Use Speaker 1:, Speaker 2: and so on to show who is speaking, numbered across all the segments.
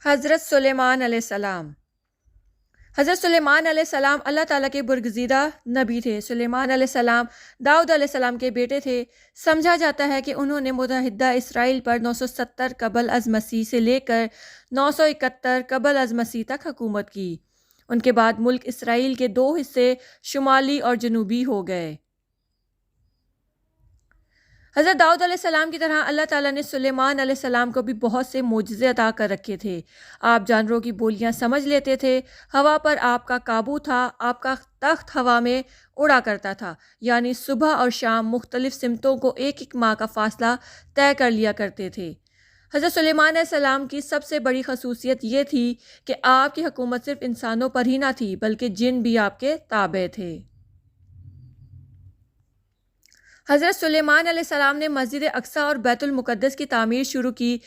Speaker 1: حضرت سلیمان علیہ السلام۔ حضرت سلیمان علیہ السلام اللہ تعالیٰ کے برگزیدہ نبی تھے۔ سلیمان علیہ السلام داؤد علیہ السلام کے بیٹے تھے۔ سمجھا جاتا ہے کہ انہوں نے متحدہ اسرائیل پر 970 قبل از مسیح سے لے کر 971 قبل از مسیح تک حکومت کی۔ ان کے بعد ملک اسرائیل کے دو حصے شمالی اور جنوبی ہو گئے۔ حضرت داؤد علیہ السلام کی طرح اللہ تعالیٰ نے سلیمان علیہ السلام کو بھی بہت سے معجزے عطا کر رکھے تھے۔ آپ جانوروں کی بولیاں سمجھ لیتے تھے، ہوا پر آپ کا قابو تھا، آپ کا تخت ہوا میں اڑا کرتا تھا، یعنی صبح اور شام مختلف سمتوں کو ایک ماہ کا فاصلہ طے کر لیا کرتے تھے۔ حضرت سلیمان علیہ السلام کی سب سے بڑی خصوصیت یہ تھی کہ آپ کی حکومت صرف انسانوں پر ہی نہ تھی بلکہ جن بھی آپ کے تابع تھے۔ حضرت سلیمان علیہ السلام نے مسجد اقصیٰ اور بیت المقدس کی تعمیر شروع کی۔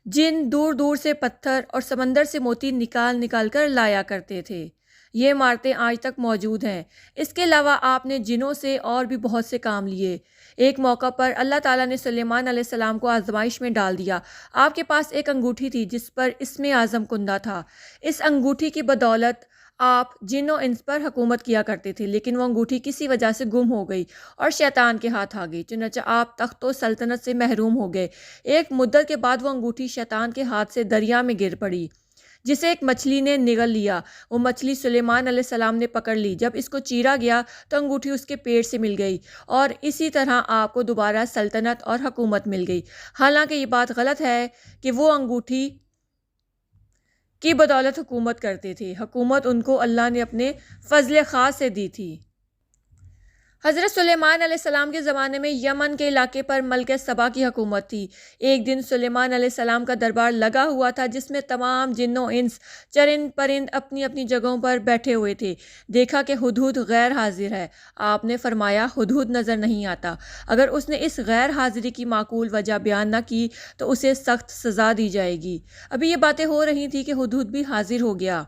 Speaker 1: جن دور دور سے پتھر اور سمندر سے موتی نکال کر لایا کرتے تھے۔ یہ عمارتیں آج تک موجود ہیں۔ اس کے علاوہ آپ نے جنوں سے اور بھی بہت سے کام لیے۔ ایک موقع پر اللہ تعالیٰ نے سلیمان علیہ السلام کو آزمائش میں ڈال دیا۔ آپ کے پاس ایک انگوٹھی تھی جس پر اسم اعظم کندہ تھا۔ اس انگوٹھی کی بدولت آپ جن و انس پر حکومت کیا کرتے تھے، لیکن وہ انگوٹھی کسی وجہ سے گم ہو گئی اور شیطان کے ہاتھ آ گئی، چنانچہ آپ تخت و سلطنت سے محروم ہو گئے۔ ایک مدت کے بعد وہ انگوٹھی شیطان کے ہاتھ سے دریا میں گر پڑی، جسے ایک مچھلی نے نگل لیا۔ وہ مچھلی سلیمان علیہ السلام نے پکڑ لی۔ جب اس کو چیرا گیا تو انگوٹھی اس کے پیٹ سے مل گئی اور اسی طرح آپ کو دوبارہ سلطنت اور حکومت مل گئی۔ حالانکہ یہ بات غلط ہے کہ وہ انگوٹھی کی بدولت حکومت کرتے تھے۔ حکومت ان کو اللہ نے اپنے فضل خاص سے دی تھی۔ حضرت سلیمان علیہ السلام کے زمانے میں یمن کے علاقے پر ملکہ سبا کی حکومت تھی۔ ایک دن سلیمان علیہ السلام کا دربار لگا ہوا تھا جس میں تمام جن و انس، چرند پرند اپنی اپنی جگہوں پر بیٹھے ہوئے تھے۔ دیکھا کہ ہدہد غیر حاضر ہے۔ آپ نے فرمایا ہدہد نظر نہیں آتا۔ اگر اس نے اس غیر حاضری کی معقول وجہ بیان نہ کی تو اسے سخت سزا دی جائے گی۔ ابھی یہ باتیں ہو رہی تھی کہ ہدہد بھی حاضر ہو گیا۔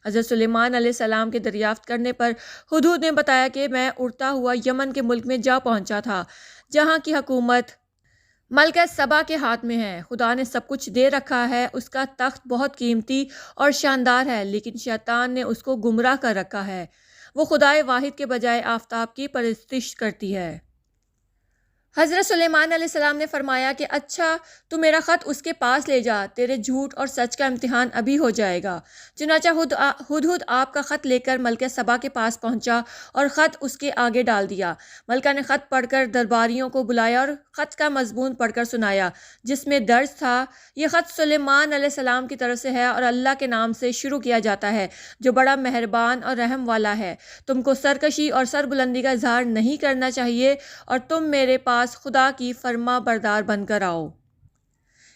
Speaker 1: حضرت سلیمان علیہ السلام کے دریافت کرنے پر ہدہد نے بتایا کہ میں اڑتا ہوا یمن کے ملک میں جا پہنچا تھا، جہاں کی حکومت ملکہ سبا کے ہاتھ میں ہے۔ خدا نے سب کچھ دے رکھا ہے، اس کا تخت بہت قیمتی اور شاندار ہے، لیکن شیطان نے اس کو گمراہ کر رکھا ہے۔ وہ خدائے واحد کے بجائے آفتاب کی پرستش کرتی ہے۔ حضرت سلیمان علیہ السلام نے فرمایا کہ اچھا تو میرا خط اس کے پاس لے جا، تیرے جھوٹ اور سچ کا امتحان ابھی ہو جائے گا۔ چنانچہ ہدہد آپ کا خط لے کر ملکہ سبا کے پاس پہنچا اور خط اس کے آگے ڈال دیا۔ ملکہ نے خط پڑھ کر درباریوں کو بلایا اور خط کا مضمون پڑھ کر سنایا، جس میں درج تھا، یہ خط سلیمان علیہ السلام کی طرف سے ہے اور اللہ کے نام سے شروع کیا جاتا ہے جو بڑا مہربان اور رحم والا ہے۔ تم کو سرکشی اور سربلندی کا اظہار نہیں کرنا چاہیے اور تم میرے پاس خدا کی فرما بردار بن کر آؤ۔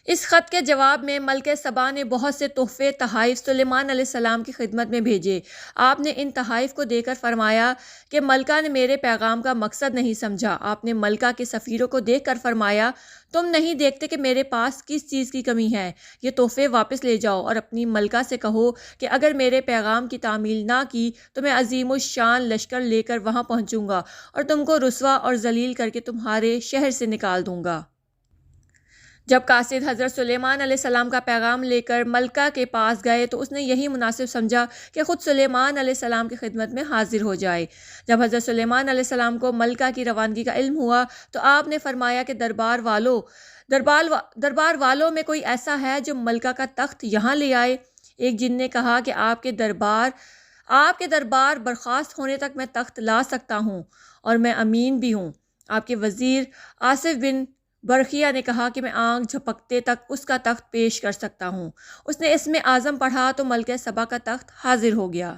Speaker 1: اس خط کے جواب میں ملکہ سبا نے بہت سے تحفے تحائف سلیمان علیہ السلام کی خدمت میں بھیجے۔ آپ نے ان تحائف کو دے کر فرمایا کہ ملکہ نے میرے پیغام کا مقصد نہیں سمجھا۔ آپ نے ملکہ کے سفیروں کو دیکھ کر فرمایا، تم نہیں دیکھتے کہ میرے پاس کس چیز کی کمی ہے؟ یہ تحفے واپس لے جاؤ اور اپنی ملکہ سے کہو کہ اگر میرے پیغام کی تعمیل نہ کی تو میں عظیم الشان لشکر لے کر وہاں پہنچوں گا اور تم کو رسوا اور ذلیل کر کے تمہارے شہر سے نکال دوں گا۔ جب قاصد حضرت سلیمان علیہ السلام کا پیغام لے کر ملکہ کے پاس گئے تو اس نے یہی مناسب سمجھا کہ خود سلیمان علیہ السلام کی خدمت میں حاضر ہو جائے۔ جب حضرت سلیمان علیہ السلام کو ملکہ کی روانگی کا علم ہوا تو آپ نے فرمایا کہ دربار والوں میں کوئی ایسا ہے جو ملکہ کا تخت یہاں لے آئے؟ ایک جن نے کہا کہ آپ کے دربار برخاست ہونے تک میں تخت لا سکتا ہوں اور میں امین بھی ہوں۔ آپ کے وزیر آصف بن برقیہ نے کہا کہ میں آنکھ جھپکتے تک اس کا تخت پیش کر سکتا ہوں۔ اس نے اسم اعظم پڑھا تو ملکہ سبا کا تخت حاضر ہو گیا،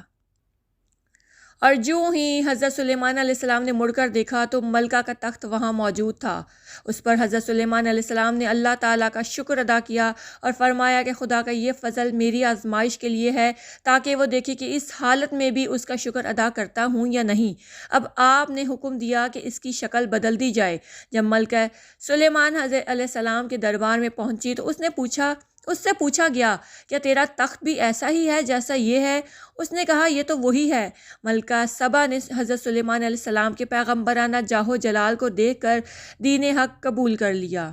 Speaker 1: اور جوں ہی حضرت سلیمان علیہ السلام نے مڑ کر دیکھا تو ملکہ کا تخت وہاں موجود تھا۔ اس پر حضرت سلیمان علیہ السلام نے اللہ تعالیٰ کا شکر ادا کیا اور فرمایا کہ خدا کا یہ فضل میری آزمائش کے لیے ہے تاکہ وہ دیکھے کہ اس حالت میں بھی اس کا شکر ادا کرتا ہوں یا نہیں۔ اب آپ نے حکم دیا کہ اس کی شکل بدل دی جائے۔ جب ملکہ سلیمان علیہ السلام کے دربار میں پہنچی تو اس سے پوچھا گیا، کیا تیرا تخت بھی ایسا ہی ہے جیسا یہ ہے؟ اس نے کہا، یہ تو وہی ہے۔ ملکہ سبا نے حضرت سلیمان علیہ السلام کے پیغمبرانہ جاہ و جلال کو دیکھ کر دین حق قبول کر لیا۔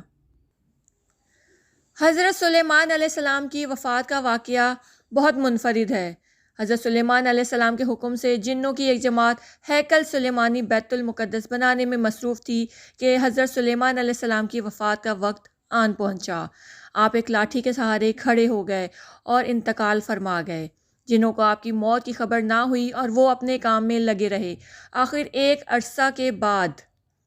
Speaker 1: حضرت سلیمان علیہ السلام کی وفات کا واقعہ بہت منفرد ہے۔ حضرت سلیمان علیہ السلام کے حکم سے جنوں کی ایک جماعت ہیکل سلیمانی بیت المقدس بنانے میں مصروف تھی کہ حضرت سلیمان علیہ السلام کی وفات کا وقت آن پہنچا۔ آپ ایک لاٹھی کے سہارے کھڑے ہو گئے اور انتقال فرما گئے۔ جنوں کو آپ کی موت کی خبر نہ ہوئی اور وہ اپنے کام میں لگے رہے۔ آخر ایک عرصہ کے بعد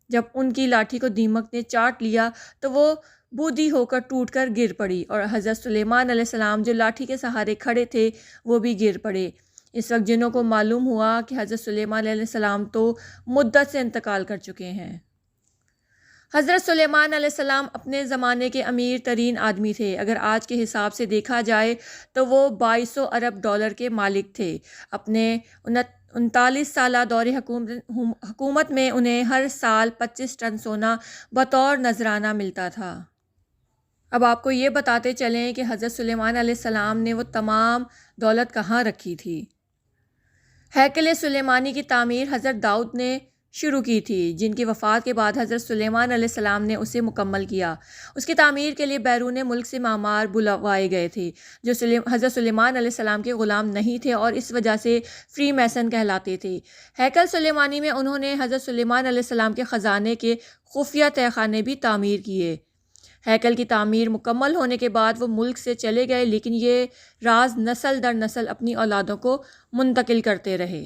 Speaker 1: جب ان کی لاٹھی کو دیمک نے چاٹ لیا تو وہ بودھی ہو کر ٹوٹ کر گر پڑی اور حضرت سلیمان علیہ السلام جو لاٹھی کے سہارے کھڑے تھے وہ بھی گر پڑے۔ اس وقت جنوں کو معلوم ہوا کہ حضرت سلیمان علیہ السلام تو مدت سے انتقال کر چکے ہیں۔ حضرت سلیمان علیہ السلام اپنے زمانے کے امیر ترین آدمی تھے۔ اگر آج کے حساب سے دیکھا جائے تو وہ 2200 ارب ڈالر کے مالک تھے۔ اپنے 39 سالہ دور حکومت میں انہیں ہر سال 25 ٹن سونا بطور نذرانہ ملتا تھا۔ اب آپ کو یہ بتاتے چلیں کہ حضرت سلیمان علیہ السلام نے وہ تمام دولت کہاں رکھی تھی۔ ہیکل سلیمانی کی تعمیر حضرت داؤد نے شروع کی تھی، جن کی وفات کے بعد حضرت سلیمان علیہ السلام نے اسے مکمل کیا۔ اس کی تعمیر کے لیے بیرون ملک سے معمار بلوائے گئے تھے جو حضرت سلیمان علیہ السلام کے غلام نہیں تھے اور اس وجہ سے فری میسن کہلاتے تھے۔ ہیکل سلیمانی میں انہوں نے حضرت سلیمان علیہ السلام کے خزانے کے خفیہ تہہ خانے بھی تعمیر کیے۔ ہیکل کی تعمیر مکمل ہونے کے بعد وہ ملک سے چلے گئے، لیکن یہ راز نسل در نسل اپنی اولادوں کو منتقل کرتے رہے۔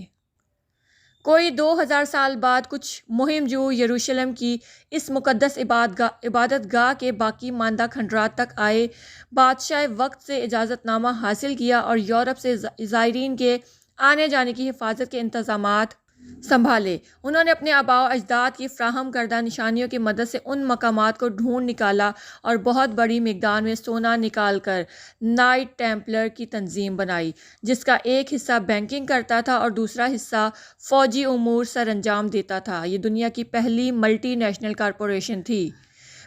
Speaker 1: کوئی 2000 سال بعد کچھ مہم جو یروشلم کی اس مقدس عبادت گاہ کے باقی ماندہ کھنڈرات تک آئے، بادشاہ وقت سے اجازت نامہ حاصل کیا اور یورپ سے زائرین کے آنے جانے کی حفاظت کے انتظامات سنبھالے۔ انہوں نے اپنے آباء و اجداد کی فراہم کردہ نشانیوں کی مدد سے ان مقامات کو ڈھونڈ نکالا اور بہت بڑی مقدار میں سونا نکال کر نائٹ ٹیمپلر کی تنظیم بنائی، جس کا ایک حصہ بینکنگ کرتا تھا اور دوسرا حصہ فوجی امور سر انجام دیتا تھا۔ یہ دنیا کی پہلی ملٹی نیشنل کارپوریشن تھی۔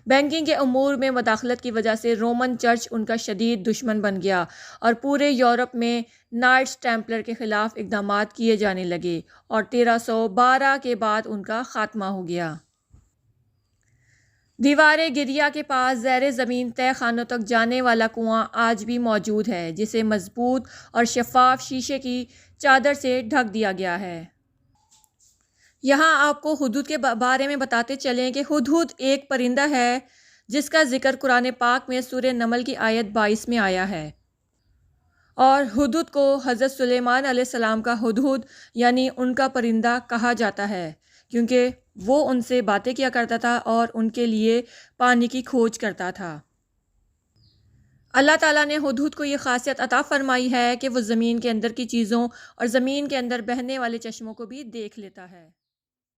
Speaker 1: بینکنگ کے امور میں مداخلت کی وجہ سے رومن چرچ ان کا شدید دشمن بن گیا اور پورے یورپ میں نائٹس ٹیمپلر کے خلاف اقدامات کیے جانے لگے اور 1312 کے بعد ان کا خاتمہ ہو گیا۔ دیوار گریا کے پاس زیر زمین تہہ خانوں تک جانے والا کنواں آج بھی موجود ہے، جسے مضبوط اور شفاف شیشے کی چادر سے ڈھک دیا گیا ہے۔ یہاں آپ کو ہدہد کے بارے میں بتاتے چلیں کہ ہدہد ایک پرندہ ہے جس کا ذکر قرآن پاک میں سورہ نمل کی آیت 22 میں آیا ہے، اور ہدہد کو حضرت سلیمان علیہ السلام کا ہدہد یعنی ان کا پرندہ کہا جاتا ہے، کیونکہ وہ ان سے باتیں کیا کرتا تھا اور ان کے لیے پانی کی کھوج کرتا تھا۔ اللہ تعالیٰ نے ہدہد کو یہ خاصیت عطا فرمائی ہے کہ وہ زمین کے اندر کی چیزوں اور زمین کے اندر بہنے والے چشموں کو بھی دیکھ لیتا ہے۔